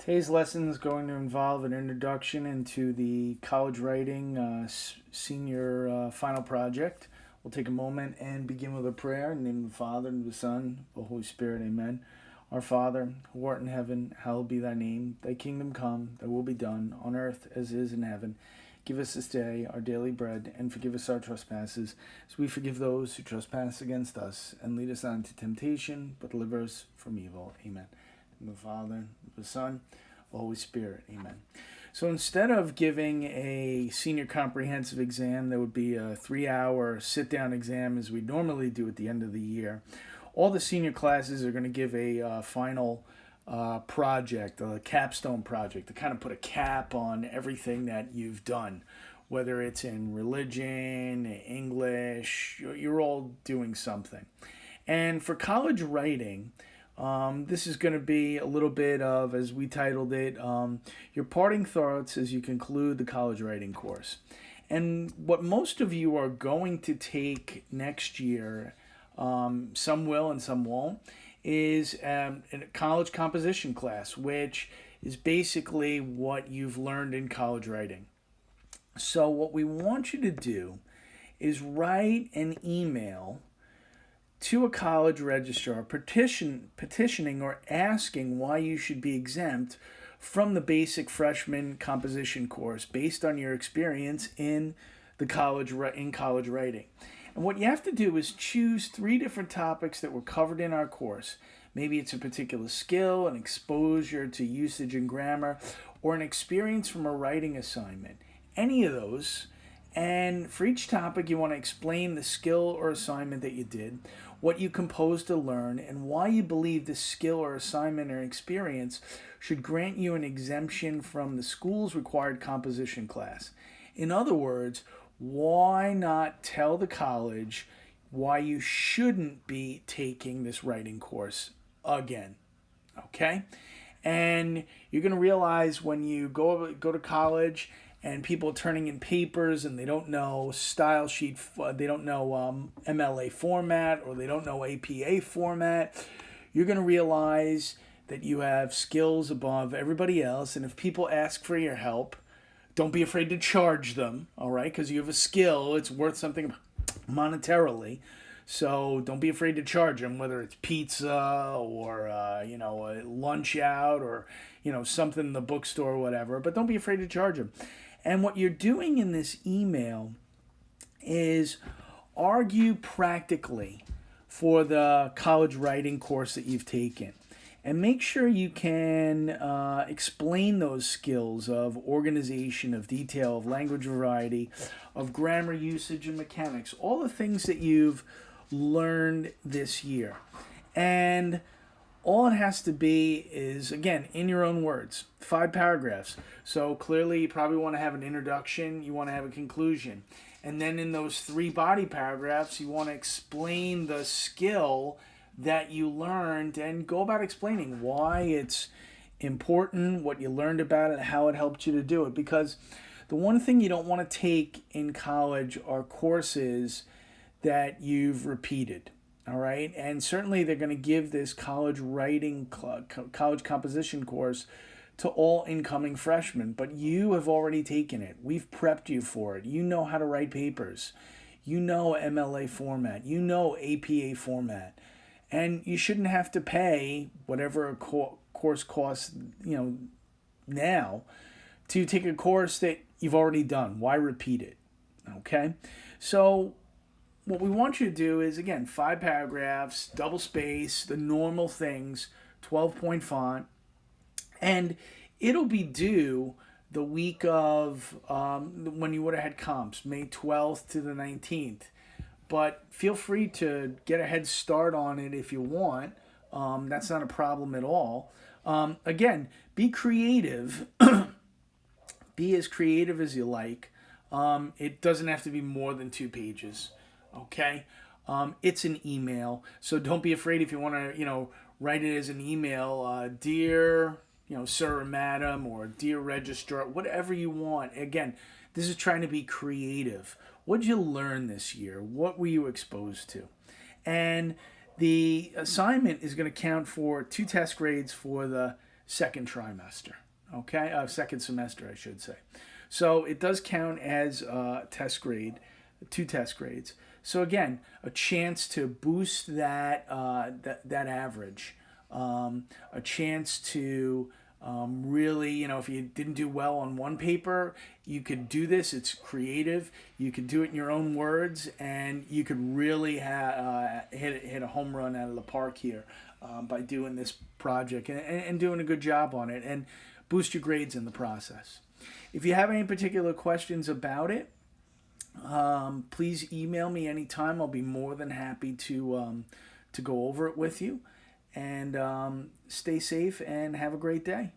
Today's lesson is going to involve an introduction into the college writing senior final project. We'll take a moment and begin with a prayer in the name of the Father, and of the Son, and of the Holy Spirit. Amen. Our Father, who art in heaven, hallowed be thy name. Thy kingdom come, thy will be done, on earth as it is in heaven. Give us this day our daily bread, and forgive us our trespasses, as we forgive those who trespass against us. And lead us not into temptation, but deliver us from evil. Amen. In the Father, and the Son, the Holy Spirit. Amen. So instead of giving a senior comprehensive exam that would be a 3-hour sit-down exam as we normally do at the end of the year, all the senior classes are going to give a final project, a capstone project, to kind of put a cap on everything that you've done, whether it's in religion, English, you're all doing something. And for college writing, this is going to be a little bit of, as we titled it, your parting thoughts as you conclude the college writing course. And what most of you are going to take next year, some will and some won't, is a college composition class, which is basically what you've learned in college writing. So what we want you to do is write an email to a college registrar petitioning or asking why you should be exempt from the basic freshman composition course based on your experience in college writing. And what you have to do is choose 3 different topics that were covered in our course. Maybe it's a particular skill, an exposure to usage and grammar, or an experience from a writing assignment. Any of those. And for each topic, you want to explain the skill or assignment that you did, what you composed to learn, and why you believe the skill or assignment or experience should grant you an exemption from the school's required composition class. In other words, why not tell the college why you shouldn't be taking this writing course again? Okay? And you're going to realize when you go to college and people are turning in papers and they don't know style sheet, they don't know MLA format, or they don't know APA format, you're going to realize that you have skills above everybody else. And if people ask for your help, don't be afraid to charge them, all right? Because you have a skill, it's worth something monetarily. So don't be afraid to charge them, whether it's pizza or a lunch out, or something in the bookstore or whatever. But don't be afraid to charge them. And what you're doing in this email is argue practically for the college writing course that you've taken. And make sure you can explain those skills of organization, of detail, of language variety, of grammar usage and mechanics, all the things that you've learned this year. And all it has to be is, again, in your own words, 5 paragraphs. So clearly you probably want to have an introduction, you want to have a conclusion. And then in those 3 body paragraphs, you want to explain the skill that you learned and go about explaining why it's important, what you learned about it, how it helped you to do it. Because the one thing you don't want to take in college are courses that you've repeated. All right, and certainly they're going to give this college composition course to all incoming freshmen, but you have already taken it. We've prepped you for it. You know how to write papers. You know MLA format. You know APA format. And you shouldn't have to pay whatever a course costs, now, to take a course that you've already done. Why repeat it? Okay? So what we want you to do is, again, 5 paragraphs, double space, the normal things, 12-point font, and it'll be due the week of when you would have had comps, May 12th to the 19th. But feel free to get a head start on it if you want. That's not a problem at all. Again, be creative. Be as creative as you like. It doesn't have to be more than 2 pages. Okay, it's an email, so don't be afraid if you want to, write it as an email, dear, sir or madam, or dear registrar, whatever you want. Again, this is trying to be creative. What did you learn this year? What were you exposed to? And the assignment is going to count for 2 test grades for the second trimester. Okay, second semester, I should say. So it does count as test grade, 2 test grades. So again, a chance to boost that average, a chance to really, if you didn't do well on one paper, you could do this. It's creative. You could do it in your own words, and you could really hit a home run out of the park here by doing this project and doing a good job on it, and boost your grades in the process. If you have any particular questions about it, please email me anytime. I'll be more than happy to go over it with you. And stay safe and have a great day.